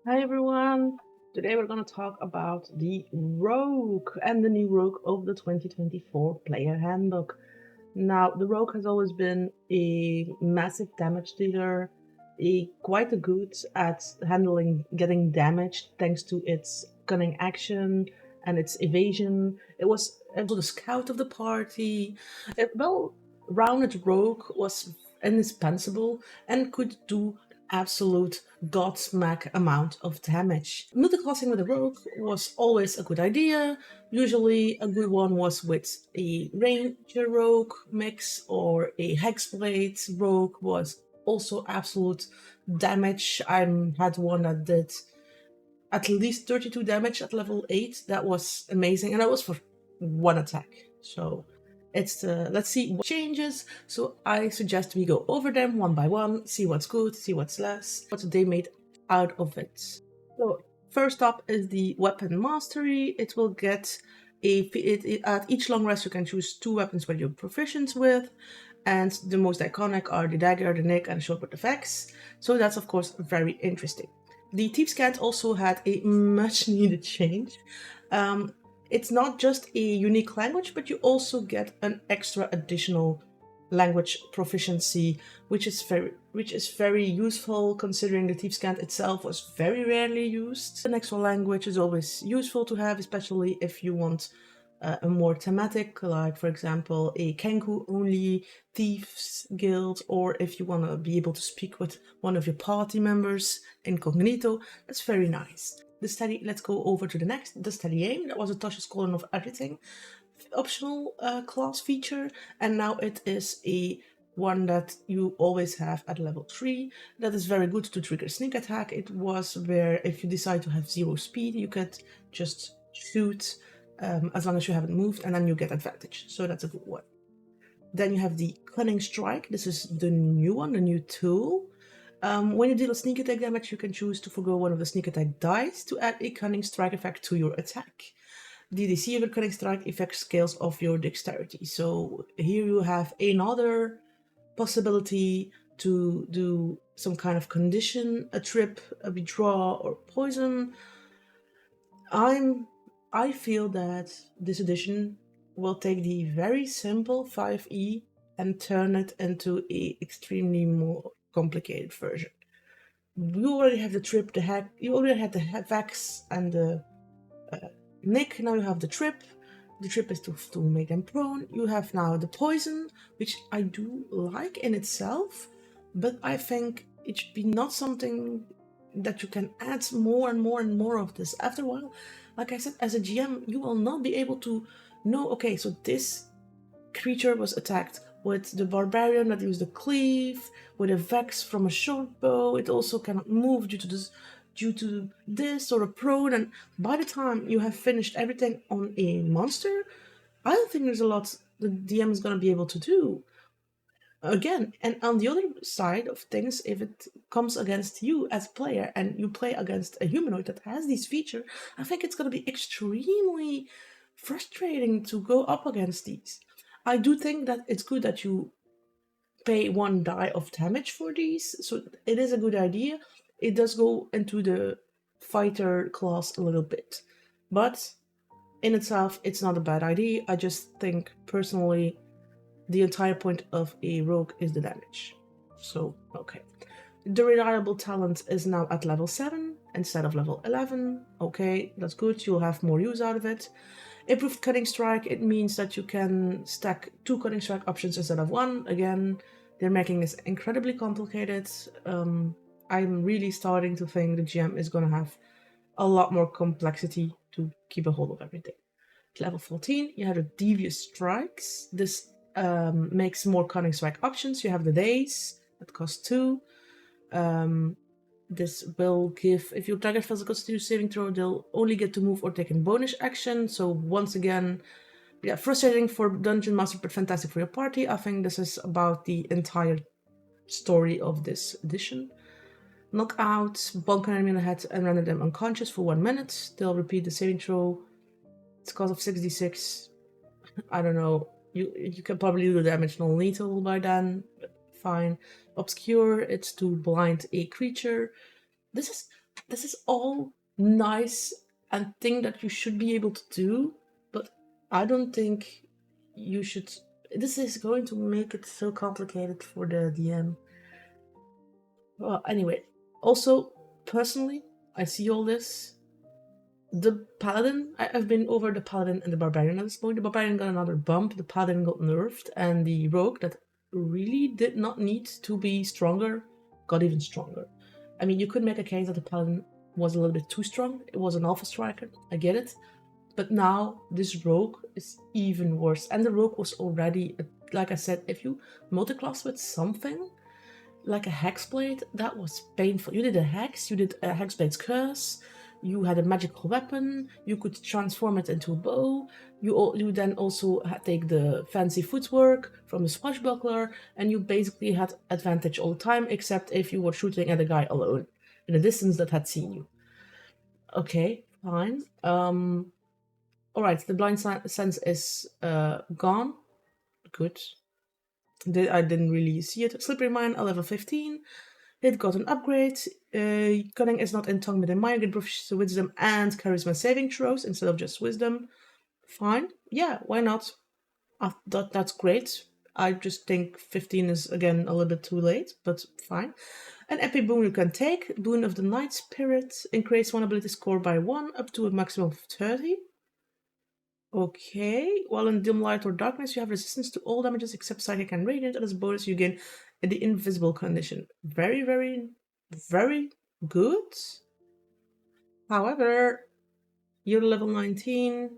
Hi everyone! Today we're going to talk about the Rogue and the new Rogue of the 2024 Player Handbook. Now, the Rogue has always been a massive damage dealer, quite a good at handling getting damaged thanks to its cunning action and its evasion. It was also the scout of the party. A well-rounded Rogue was indispensable and could do absolute godsmack amount of damage. Multiclassing with a rogue was always a good idea. Usually a good one was with a ranger rogue mix, or a hexblade rogue was also absolute damage. I had one that did at least 32 damage at level 8. That was amazing, and that was for one attack. So it's let's see what changes. So I suggest we go over them one by one, see what's good, see what's less, what they made out of it. So first up is the weapon mastery. It will get at each long rest you can choose 2 weapons where you're proficient with, and the most iconic are the dagger, the nick, and the short with effects. So that's of course very interesting. The Thieves' Cant also had a much needed change. It's not just a unique language, but you also get an extra additional language proficiency, which is very useful considering the Thieves' Cant itself was very rarely used. An extra language is always useful to have, especially if you want a more thematic, like for example a Kenku only thieves guild, or if you want to be able to speak with one of your party members incognito. That's very nice. Let's go over to the next. The steady aim, that was a Tasha's Colon of Everything optional class feature, and now it is a one that you always have at level 3. That is very good to trigger sneak attack. It was where if you decide to have 0 speed, you could just shoot as long as you haven't moved, and then you get advantage. So that's a good one. Then you have the Cunning Strike. This is the new one, the new tool. When you deal a sneak attack damage, you can choose to forgo one of the sneak attack dice to add a Cunning Strike effect to your attack. The DC of your Cunning Strike effect scales off your dexterity. So here you have another possibility to do some kind of condition, a trip, a withdraw, or poison. I feel that this edition will take the very simple 5e and turn it into a extremely more complicated version. You already have the trip, the hack, you already had the Vex and the Nick, now you have the trip. The trip is to make them prone. You have now the poison, which I do like in itself, but I think it should be not something that you can add more and more and more of this. After a while, like I said, as a GM, you will not be able to know, okay, so this creature was attacked with the barbarian that used the cleave, with a vex from a short bow. It also cannot move due to this or a prone, and by the time you have finished everything on a monster, I don't think there's a lot the DM is going to be able to do. Again, and on the other side of things, if it comes against you as a player and you play against a humanoid that has these features, I think it's going to be extremely frustrating to go up against these. I do think that it's good that you pay 1 die of damage for these, so it is a good idea. It does go into the fighter class a little bit, but in itself, it's not a bad idea. I just think personally the entire point of a rogue is the damage. So, okay. The reliable talent is now at level 7 instead of level 11. Okay, that's good. You'll have more use out of it. Improved Cutting Strike, it means that you can stack 2 Cutting Strike options instead of 1. Again, they're making this incredibly complicated. I'm really starting to think the GM is going to have a lot more complexity to keep a hold of everything. Level 14, you have the Devious Strikes. This makes more Cunning Strike options. You have the Days, that cost 2. This will give, if your target fails a Constitution saving throw, they'll only get to move or take a bonus action. So once again, yeah, frustrating for Dungeon Master, but fantastic for your party. I think this is about the entire story of this edition. Knockout, bonk an enemy in the head and render them unconscious for 1 minute. They'll repeat the saving throw. It's cost of 66. I don't know. You can probably do the damage non-lethal by then. Fine. Obscure, it's to blind a creature. This is all nice and thing that you should be able to do, but I don't think you should. This is going to make it so complicated for the DM. Well, anyway, also personally, I see all this. The paladin, I've been over the paladin and the barbarian at this point. The barbarian got another bump, the paladin got nerfed, and the rogue that really did not need to be stronger got even stronger. I mean, you could make a case that the paladin was a little bit too strong. It was an alpha striker, I get it. But now this rogue is even worse. And the rogue was already, like I said, if you multiclass with something, like a hexblade, that was painful. You did a hex, you did a hexblade's curse, you had a magical weapon, you could transform it into a bow, you then also take the fancy footwork from the swashbuckler, and you basically had advantage all the time, except if you were shooting at a guy alone, in a distance that had seen you. Okay, fine. Alright, the blind sense is gone. Good. I didn't really see it. Slippery Mind, a level 15. It got an upgrade. Cunning is not in tongue but in mind. It improves wisdom and charisma saving throws instead of just wisdom. Fine. Yeah, why not? That's great. I just think 15 is, again, a little bit too late, but fine. An epic boon you can take. Boon of the Night Spirit. Increase one ability score by 1 up to a maximum of 30. Okay, while in dim light or darkness, you have resistance to all damages except psychic and radiant, and as a bonus, you gain the invisible condition. Very, very, very good. However, you're level 19.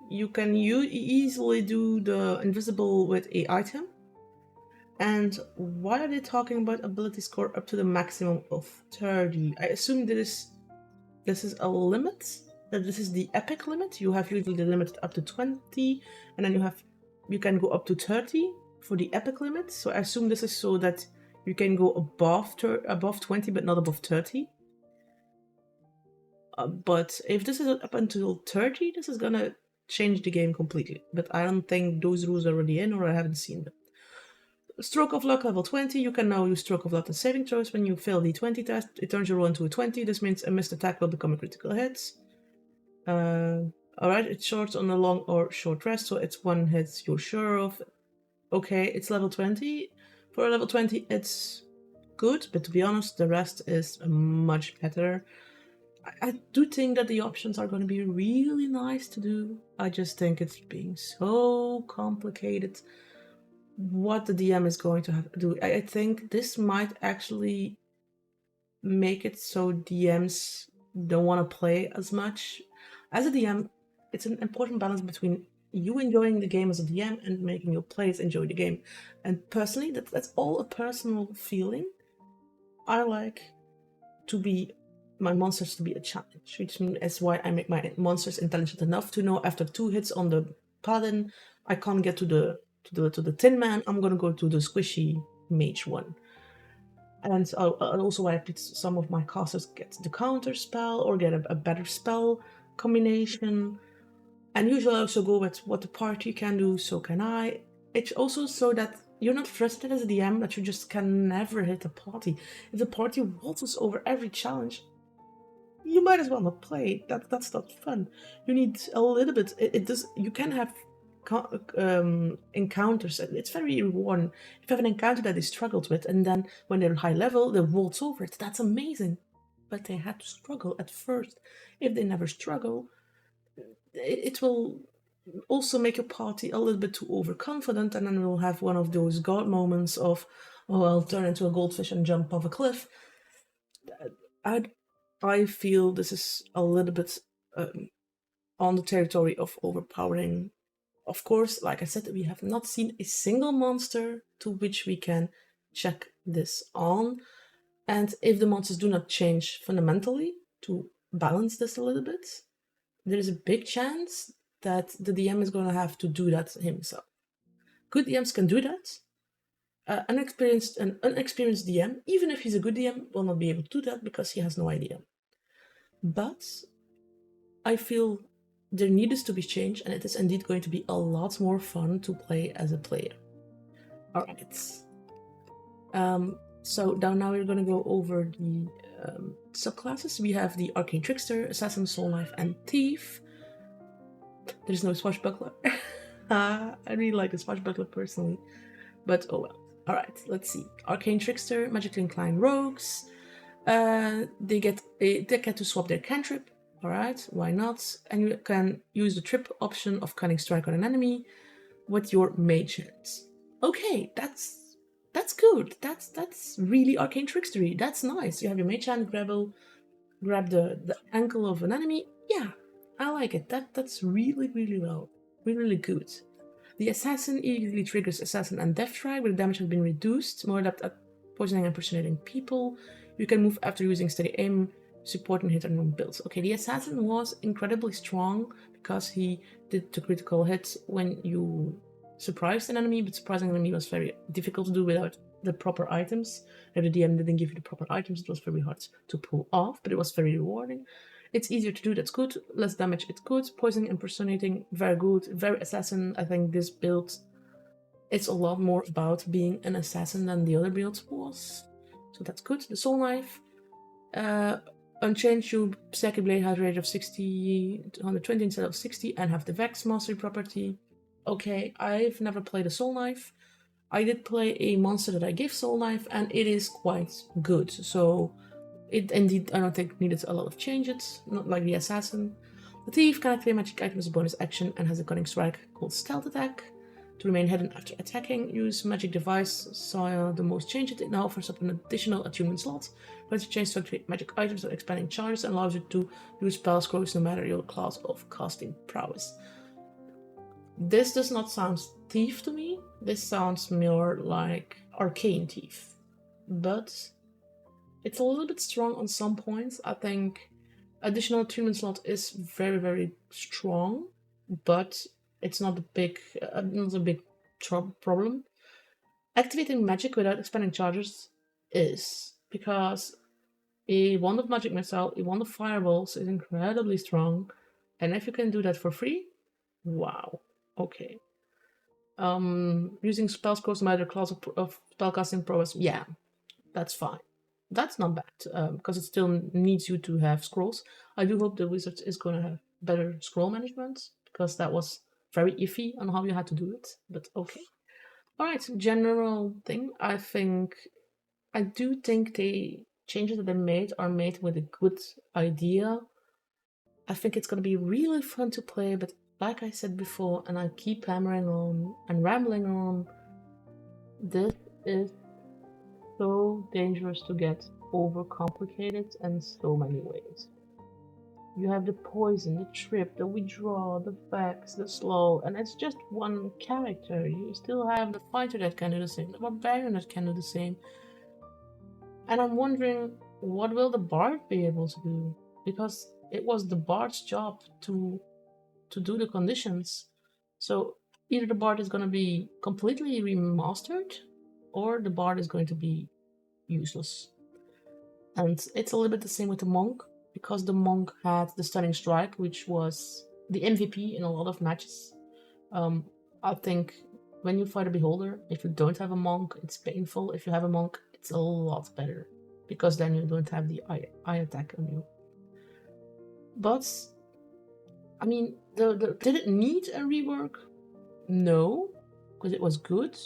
You can easily do the invisible with a item. And why are they talking about ability score up to the maximum of 30? I assume this is a limit. This is the epic limit. You have usually the limit up to 20, and then you can go up to 30 for the epic limit. So I assume this is so that you can go above 20, but not above 30. But if this is up until 30, this is gonna change the game completely. But I don't think those rules are already in, or I haven't seen them. Stroke of Luck level 20, you can now use Stroke of Luck and saving throws. When you fail the 20 test, it turns your roll into a 20. This means a missed attack will become a critical hit. Alright, it's short on a long or short rest, so it's one hit you're sure of. Okay, it's level 20. For a level 20, it's good, but to be honest, the rest is much better. I do think that the options are going to be really nice to do. I just think it's being so complicated what the DM is going to have to do. I think this might actually make it so DMs don't want to play as much. As a DM, it's an important balance between you enjoying the game as a DM and making your players enjoy the game. And personally, that's all a personal feeling. I like my monsters to be a challenge, which is why I make my monsters intelligent enough to know after 2 hits on the paladin, I can't get to the Tin Man. I'm gonna go to the squishy mage one. And also I put some of my casters get the counter spell or get a better spell combination. And usually I also go with what the party can do, so can I. It's also so that you're not frustrated as a DM that you just can never hit the party. If the party waltzes over every challenge, you might as well not play. That's not fun. You need a little bit. You can have encounters. It's very rewarding. If you have an encounter that they struggled with, and then when they're high level, they waltz over it. That's amazing. But they had to struggle at first. If they never struggle, it will also make your party a little bit too overconfident, and then we'll have one of those god moments of, oh, I'll turn into a goldfish and jump off a cliff. I feel this is a little bit on the territory of overpowering. Of course, like I said, we have not seen a single monster to which we can check this on. And if the monsters do not change fundamentally to balance this a little bit, there is a big chance that the DM is going to have to do that himself. Good DMs can do that. An unexperienced DM, even if he's a good DM, will not be able to do that because he has no idea. But I feel there needs to be change, and it is indeed going to be a lot more fun to play as a player. Alright. So now we're going to go over the subclasses. We have the Arcane Trickster, Assassin, Soul Knife, and Thief. There's no Swashbuckler. I really like the Swashbuckler personally, but oh well. Alright, let's see. Arcane Trickster, Magically Inclined Rogues. They get to swap their cantrip. Alright, why not? And you can use the trip option of Cunning Strike on an enemy with your mage hands. Okay, that's good. That's really Arcane Trickstery. That's nice. You have your mage hand grab the ankle of an enemy. Yeah, I like it. That's really well. Really good. The Assassin immediately triggers Assassin and Death Strike, where the damage has been reduced. More adept at poisoning and impersonating people. You can move after using steady aim, support and hit and builds. Okay, the Assassin was incredibly strong because he did the critical hit when you surprised an enemy, but surprising an enemy was very difficult to do without the proper items. If the DM didn't give you the proper items, it was very hard to pull off, but it was very rewarding. It's easier to do, that's good. Less damage, it's good. Poisoning, impersonating, very good. Very Assassin. I think this build, it's a lot more about being an assassin than the other build was. So that's good. The Soul Knife. Unchanged, you Psychic Blade has a rate of 60 to 120 instead of 60 and have the Vex Mastery property. Okay, I've never played a Soul Knife. I did play a monster that I gave Soul Knife and it is quite good. So it indeed, I don't think needed a lot of changes, not like the Assassin. The Thief can activate magic item as a bonus action and has a Cunning Strike called Stealth Attack. To remain hidden after attacking, use Magic Device. Saw the most changes. It now offers up an additional attunement slot. Grants you change to activate magic items that expanding charges and allows you to use spell scrolls no matter your class of casting prowess. This does not sound Thief to me. This sounds more like Arcane Thief. But it's a little bit strong on some points. I think additional attunement slot is very strong, but it's not a big problem. Activating magic without expending charges is, because a wand of magic missile, a wand of fireballs is incredibly strong, and if you can do that for free, wow, okay. Using spell scrolls no matter class of spellcasting prowess, yeah, that's fine. That's not bad, because it still needs you to have scrolls. I do hope the wizard is going to have better scroll management, because that was very iffy on how you had to do it, but okay. Alright, general thing, I do think the changes that they made are made with a good idea. I think it's going to be really fun to play, but like I said before, and I keep hammering on and rambling on, this is so dangerous to get overcomplicated in so many ways. You have the poison, the trip, the withdraw, the vex, the slow, and it's just one character. You still have the fighter that can do the same, the barbarian that can do the same. And I'm wondering, what will the bard be able to do? Because it was the bard's job to do the conditions. So either the bard is going to be completely remastered, or the bard is going to be useless. And it's a little bit the same with the monk, because the monk had the Stunning Strike, which was the MVP in a lot of matches. I think when you fight a beholder, if you don't have a monk, it's painful. If you have a monk, it's a lot better, because then you don't have the eye attack on you. But I mean, did it need a rework? No, because it was good.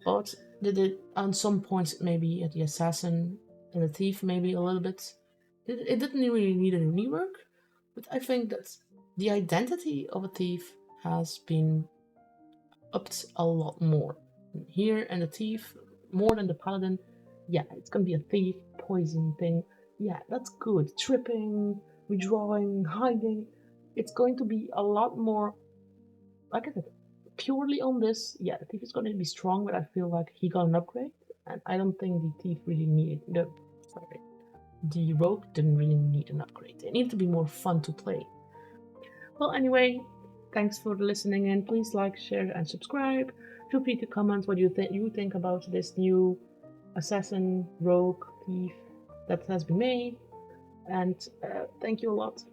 But did it on some points, maybe at the Assassin and the Thief, maybe a little bit? It didn't really need a rework, but I think that the identity of a thief has been upped a lot more. Here and the thief, more than the paladin, yeah, it's gonna be a thief, poison thing. Yeah, that's good. Tripping, withdrawing, hiding. It's going to be a lot more, like I said, purely on this. Yeah, the thief is going to be strong, but I feel like he got an upgrade, and I don't think the thief really needed. The rogue didn't really need an upgrade. It needed to be more fun to play. Well, anyway, thanks for listening in. Please like, share, and subscribe. Feel free to comment what you think about this new assassin, rogue, thief that has been made. And thank you a lot